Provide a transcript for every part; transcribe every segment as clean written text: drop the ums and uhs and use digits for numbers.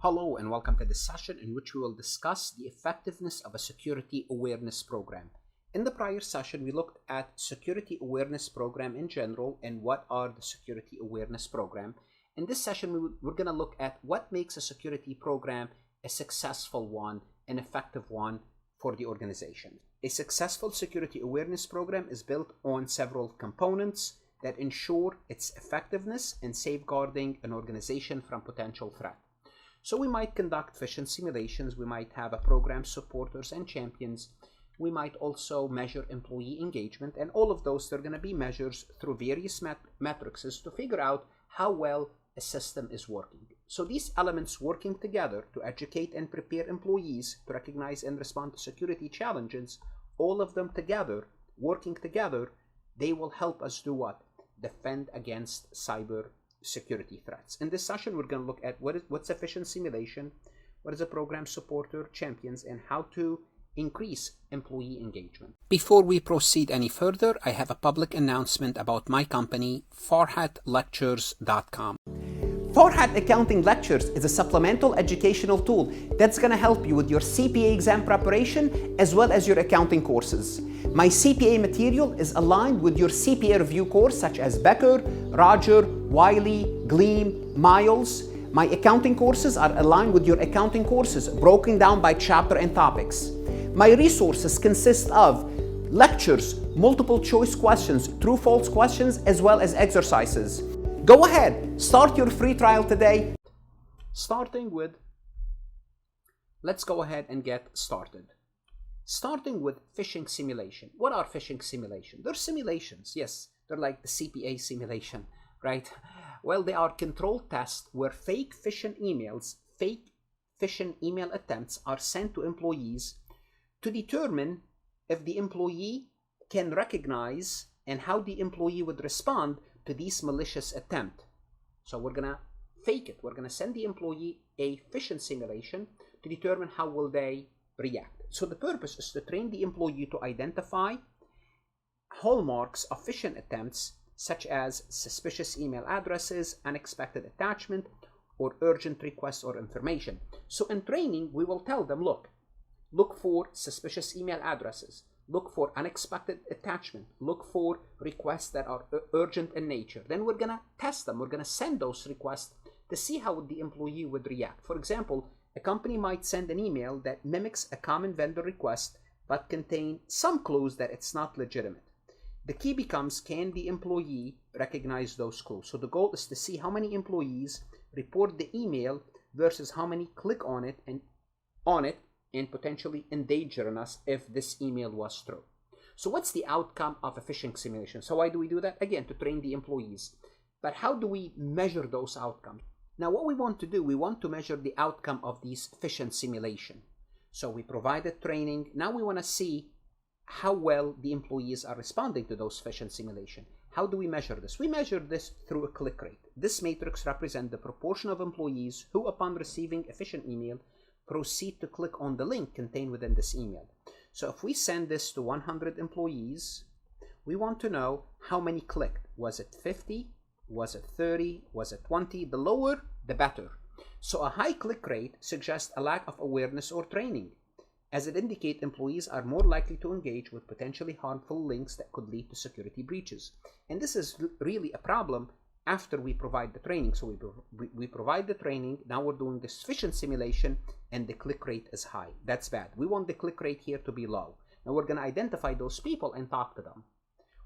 Hello and welcome to this session in which we will discuss the effectiveness of a security awareness program. In the prior session, we looked at security awareness program in general and what are the security awareness program. In this session, we're going to look at what makes a security program a successful one, an effective one for the organization. A successful security awareness program is built on several components that ensure its effectiveness in safeguarding an organization from potential threat. So we might conduct phishing simulations, we might have a program supporters and champions, we might also measure employee engagement, and all of those are going to be measures through various metrics to figure out how well a system is working. So these elements working together to educate and prepare employees to recognize and respond to security challenges, all of them together, working together, they will help us do what? Defend against cyber security threats. In this session, we're going to look at what's a phishing simulation, what is a program supporter, champions, and how to increase employee engagement. Before we proceed any further, I have a public announcement about my company, FarhatLectures.com. Farhat Accounting Lectures is a supplemental educational tool that's going to help you with your CPA exam preparation as well as your accounting courses. My CPA material is aligned with your CPA review course such as Becker, Roger, Wiley, Gleam, Miles. My accounting courses are aligned with your accounting courses broken down by chapter and topics. My resources consist of lectures, multiple choice questions, true-false questions, as well as exercises. Go ahead, start your free trial today. Let's go ahead and get started. Starting with phishing simulation. What are phishing simulations? They're simulations, yes. They're like the CPA simulation, right? Well, they are controlled tests where fake phishing email attempts are sent to employees to determine if the employee can recognize and how the employee would respond to this malicious attempt. So we're gonna fake it. We're gonna send the employee a phishing simulation to determine how will they react. So the purpose is to train the employee to identify hallmarks of phishing attempts such as suspicious email addresses, unexpected attachment, or urgent requests or information. So in training, we will tell them, look for suspicious email addresses, look for unexpected attachment, look for requests that are urgent in nature. Then we're gonna test them. We're gonna send those requests to see how the employee would react. For example, a company might send an email that mimics a common vendor request but contain some clues that it's not legitimate. The key becomes, can the employee recognize those clues? So the goal is to see how many employees report the email versus how many click on it and potentially endanger us if this email was true. So what's the outcome of a phishing simulation? So why do we do that? Again, to train the employees. But how do we measure those outcomes? Now what we want to do, we want to measure the outcome of these phishing simulation. So we provided training. Now we want to see how well the employees are responding to those phishing simulation. How do we measure this? We measure this through a click rate. This matrix represents the proportion of employees who, upon receiving a phishing email, proceed to click on the link contained within this email. So if we send this to 100 employees, we want to know how many clicked. Was it 50? Was it 30? Was it 20? The lower, the better. So a high click rate suggests a lack of awareness or training, as it indicates employees are more likely to engage with potentially harmful links that could lead to security breaches. And this is really a problem after we provide the training. So we provide the training, now we're doing this phishing simulation, and the click rate is high. That's bad. We want the click rate here to be low. Now we're going to identify those people and talk to them.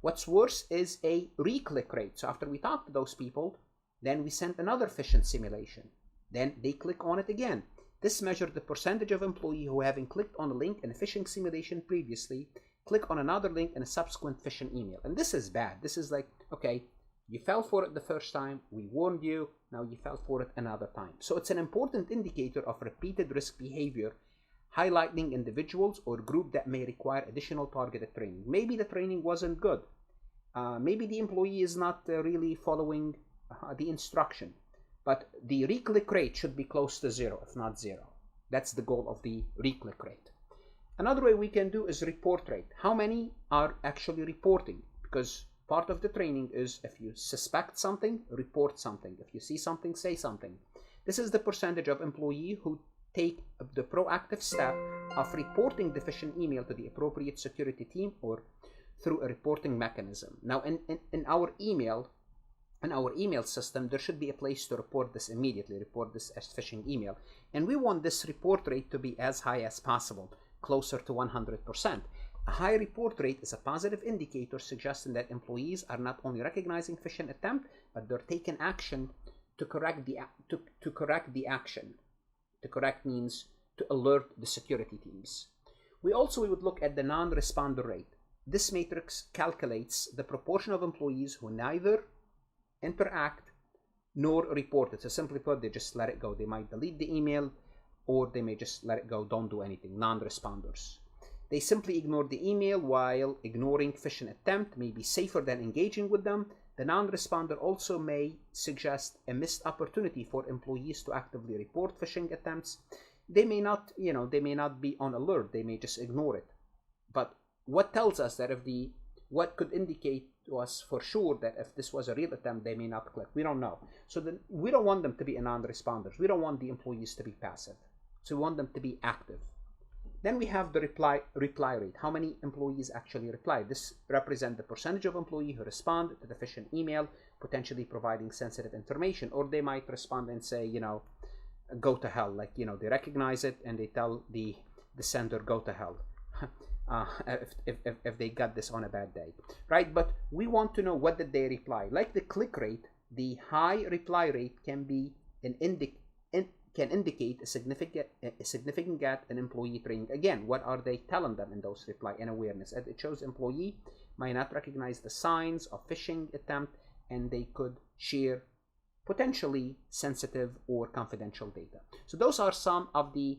What's worse is a re-click rate. So after we talk to those people, then we send another phishing simulation. Then they click on it again. This measures the percentage of employees who, having clicked on a link in a phishing simulation previously, click on another link in a subsequent phishing email. And this is bad. This is like, okay, you fell for it the first time, we warned you, now you fell for it another time. So it's an important indicator of repeated risk behavior, highlighting individuals or group that may require additional targeted training. Maybe the training wasn't good. Maybe the employee is not really following the instruction, but the re-click rate should be close to zero, if not zero. That's the goal of the re-click rate. Another way we can do is report rate. How many are actually reporting? Because part of the training is if you suspect something, report something. If you see something, say something. This is the percentage of employees who take the proactive step of reporting the phishing email to the appropriate security team or through a reporting mechanism. Now, in our email system, there should be a place to report this immediately, report this as phishing email. And we want this report rate to be as high as possible, closer to 100%. A high report rate is a positive indicator suggesting that employees are not only recognizing phishing attempt, but they're taking action to correct the action. To correct means to alert the security teams. We would look at the non-responder rate. This matrix calculates the proportion of employees who neither interact nor report it. So simply put, they just let it go. They might delete the email or they may just let it go, don't do anything, non-responders. They simply ignore the email, while ignoring phishing attempt may be safer than engaging with them. The non-responder also may suggest a missed opportunity for employees to actively report phishing attempts. They may not, they may not be on alert. They may just ignore it. But what tells us that what could indicate to us for sure that if this was a real attempt, they may not click? We don't know. So then we don't want them to be non-responders. We don't want the employees to be passive. So we want them to be active. Then we have the reply rate. How many employees actually reply? This represents the percentage of employees who respond to the phishing email, potentially providing sensitive information. Or they might respond and say, go to hell. Like, they recognize it and they tell the sender, go to hell. If they got this on a bad day, right? But we want to know, what did they reply? Like the click rate, the high reply rate can be can indicate a significant gap in employee training. Again, what are they telling them in those reply and awareness? It shows employee might not recognize the signs of phishing attempt, and they could share potentially sensitive or confidential data. So those are some of the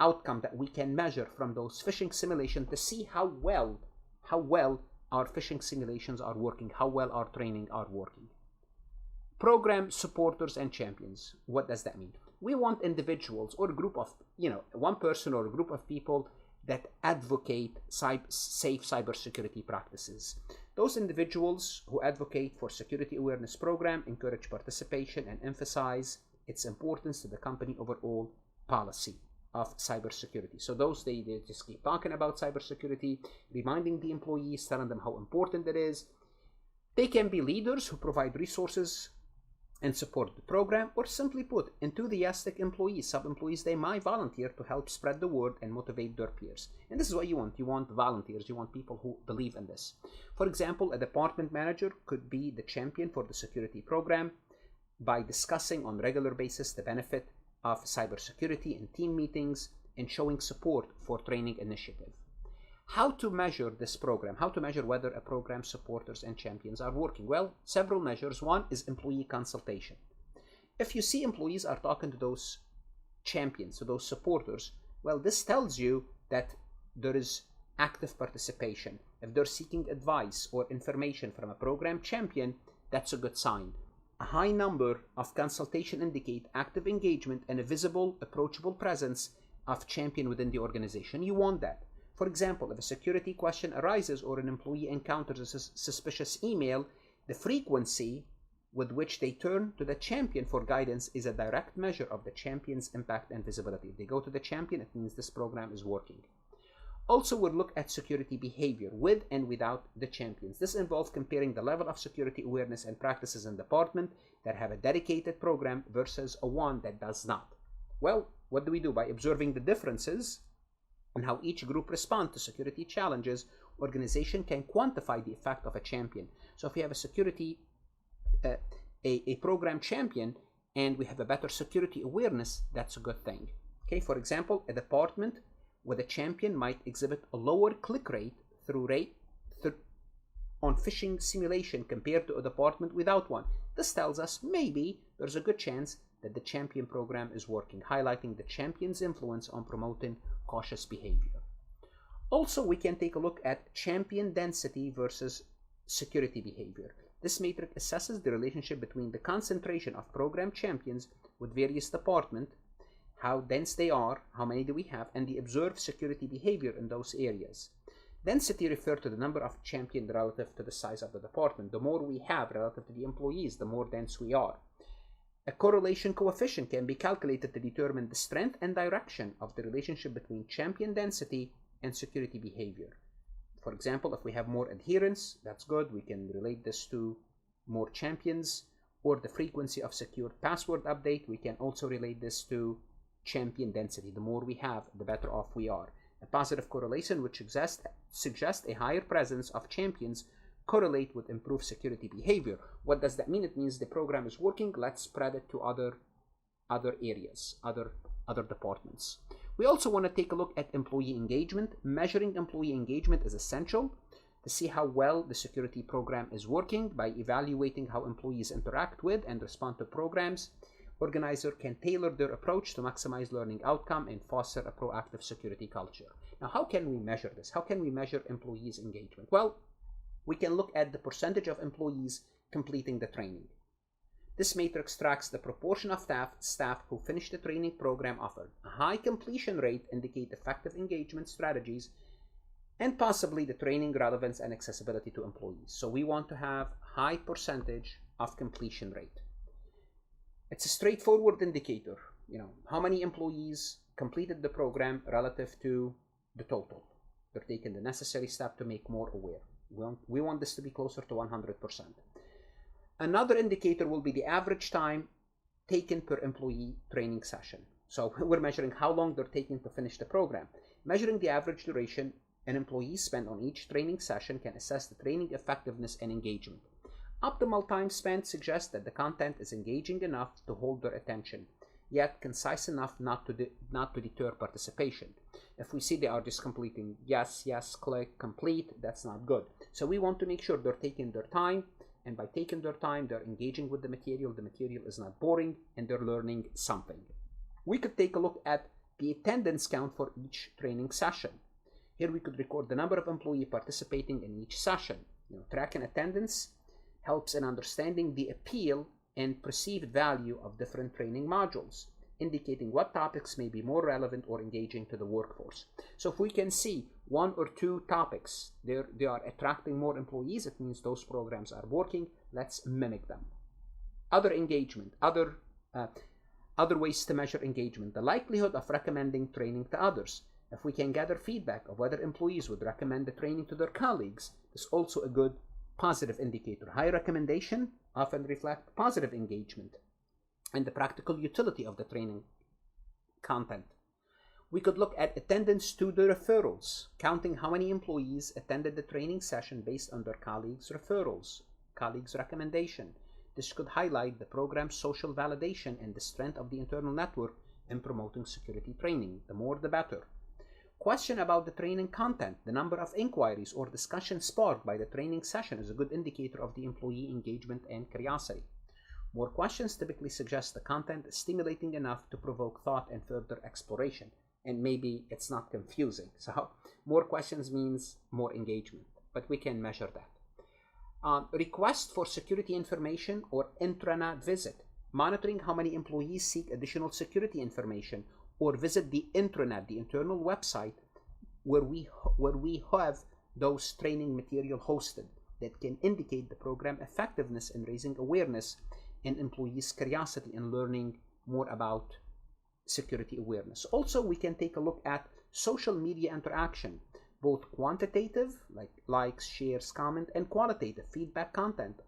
outcome that we can measure from those phishing simulations to see how well our phishing simulations are working, how well our training are working. Program supporters and champions. What does that mean? We want individuals or a group of, one person or a group of people that advocate safe cybersecurity practices. Those individuals who advocate for security awareness program encourage participation and emphasize its importance to the company overall policy of cybersecurity. So those, they just keep talking about cybersecurity, reminding the employees, telling them how important it is. They can be leaders who provide resources and support the program, or simply put, enthusiastic employees, sub-employees. They might volunteer to help spread the word and motivate their peers. And this is what you want. You want volunteers. You want people who believe in this. For example, a department manager could be the champion for the security program by discussing on a regular basis the benefit of cybersecurity in team meetings and showing support for training initiative. How to measure this program? How to measure whether a program supporters and champions are working? Well, several measures. One is employee consultation. If you see employees are talking to those champions, to those supporters, well, this tells you that there is active participation. If they're seeking advice or information from a program champion, that's a good sign. A high number of consultation indicate active engagement and a visible, approachable presence of champion within the organization. You want that. For example, if a security question arises or an employee encounters a suspicious email, the frequency with which they turn to the champion for guidance is a direct measure of the champion's impact and visibility. If they go to the champion, it means this program is working. Also, we'll look at security behavior with and without the champions. This involves comparing the level of security awareness and practices in department that have a dedicated program versus a one that does not. Well, what do we do? By observing the differences and how each group responds to security challenges, organization can quantify the effect of a champion. So if we have a security, a program champion, and we have a better security awareness, that's a good thing. Okay, for example, a department with a champion might exhibit a lower click rate on phishing simulation compared to a department without one. This tells us maybe there's a good chance that the champion program is working, highlighting the champion's influence on promoting cautious behavior. Also, we can take a look at champion density versus security behavior. This matrix assesses the relationship between the concentration of program champions with various departments, how dense they are, how many do we have, and the observed security behavior in those areas. Density refers to the number of champions relative to the size of the department. The more we have relative to the employees, the more dense we are. A correlation coefficient can be calculated to determine the strength and direction of the relationship between champion density and security behavior. For example, if we have more adherence, that's good. We can relate this to more champions, or the frequency of secure password update. We can also relate this to champion density. The more we have, the better off we are. A positive correlation which suggests a higher presence of champions correlate with improved security behavior. What does that mean? It means the program is working. Let's spread it to other areas, other departments. We also want to take a look at employee engagement. Measuring employee engagement is essential to see how well the security program is working. By evaluating how employees interact with and respond to programs, organizer can tailor their approach to maximize learning outcome and foster a proactive security culture. Now, how can we measure this? How can we measure employees' engagement? Well, we can look at the percentage of employees completing the training. This matrix tracks the proportion of staff who finish the training program offered. A high completion rate indicates effective engagement strategies and possibly the training relevance and accessibility to employees. So we want to have high percentage of completion rate. It's a straightforward indicator. How many employees completed the program relative to the total. They're taking the necessary step to make more aware. We want this to be closer to 100%. Another indicator will be the average time taken per employee training session. So we're measuring how long they're taking to finish the program. Measuring the average duration an employee spent on each training session can assess the training effectiveness and engagement. Optimal time spent suggests that the content is engaging enough to hold their attention, yet concise enough not to deter participation. If we see they are just completing yes, click, complete, that's not good. So we want to make sure they're taking their time, and by taking their time, they're engaging with the material is not boring, and they're learning something. We could take a look at the attendance count for each training session. Here we could record the number of employees participating in each session. Tracking attendance helps in understanding the appeal and perceived value of different training modules, indicating what topics may be more relevant or engaging to the workforce. So if we can see one or two topics, they are attracting more employees, it means those programs are working. Let's mimic them. Other engagement, other ways to measure engagement, the likelihood of recommending training to others. If we can gather feedback of whether employees would recommend the training to their colleagues, is also a good positive indicator. High recommendation often reflect positive engagement and the practical utility of the training content. We could look at attendance to the referrals, counting how many employees attended the training session based on their colleagues' referrals, colleagues' recommendation. This could highlight the program's social validation and the strength of the internal network in promoting security training. The more, the better. Question about the training content. The number of inquiries or discussions sparked by the training session is a good indicator of the employee engagement and curiosity. More questions typically suggest the content is stimulating enough to provoke thought and further exploration. And maybe it's not confusing. So more questions means more engagement, but we can measure that. Request for security information or intranet visit. Monitoring how many employees seek additional security information or visit the intranet, the internal website, where we have those training material hosted that can indicate the program effectiveness in raising awareness and employees' curiosity in learning more about security awareness. Also, we can take a look at social media interaction, both quantitative, like likes, shares, comment, and qualitative feedback content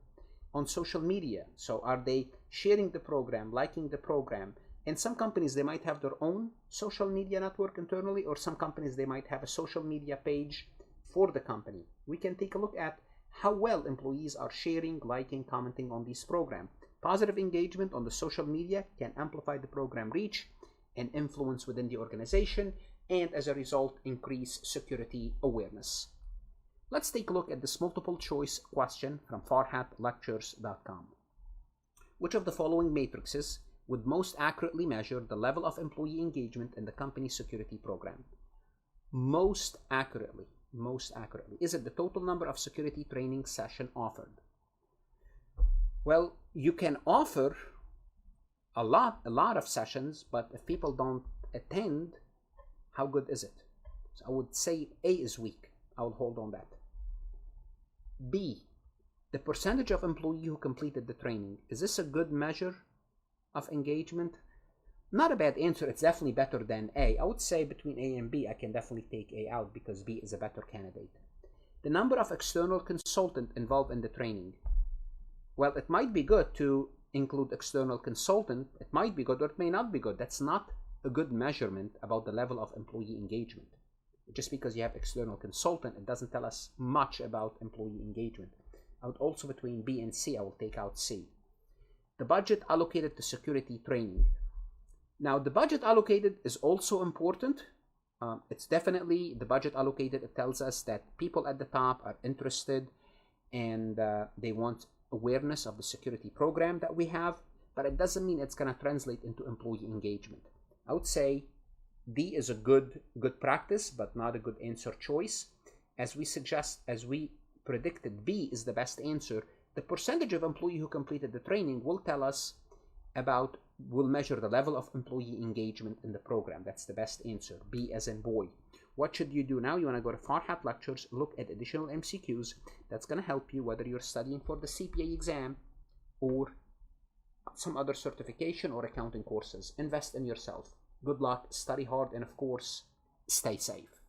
on social media. So are they sharing the program, liking the program? In some companies, they might have their own social media network internally, or some companies, they might have a social media page for the company. We can take a look at how well employees are sharing, liking, commenting on this program. Positive engagement on the social media can amplify the program reach and influence within the organization, and as a result, increase security awareness. Let's take a look at this multiple choice question from farhatlectures.com. Which of the following matrices would most accurately measure the level of employee engagement in the company's security program? Most accurately. Is it the total number of security training sessions offered? Well, you can offer a lot of sessions, but if people don't attend, how good is it? So I would say A is weak. I will hold on that. B, the percentage of employees who completed the training. Is this a good measure of engagement. Not a bad answer. It's definitely better than A. I would say between A and B, I can definitely take A out because B is a better candidate. The number of external consultants involved in the training. Well, it might be good to include external consultant. It might be good or it may not be good. That's not a good measurement about the level of employee engagement. Just because you have external consultant, it doesn't tell us much about employee engagement. I would also, between B and C, I will take out C. The budget allocated to security training. Now, the budget allocated is also important. It's definitely the budget allocated. It tells us that people at the top are interested and they want awareness of the security program that we have, but it doesn't mean it's going to translate into employee engagement. I would say D is a good practice, but not a good answer choice. As we predicted, B is the best answer. The percentage of employee who completed the training will tell us will measure the level of employee engagement in the program. That's the best answer. B as in boy. What should you do now? You want to go to Farhat Lectures, look at additional MCQs. That's going to help you whether you're studying for the CPA exam or some other certification or accounting courses. Invest in yourself. Good luck, study hard, and of course, stay safe.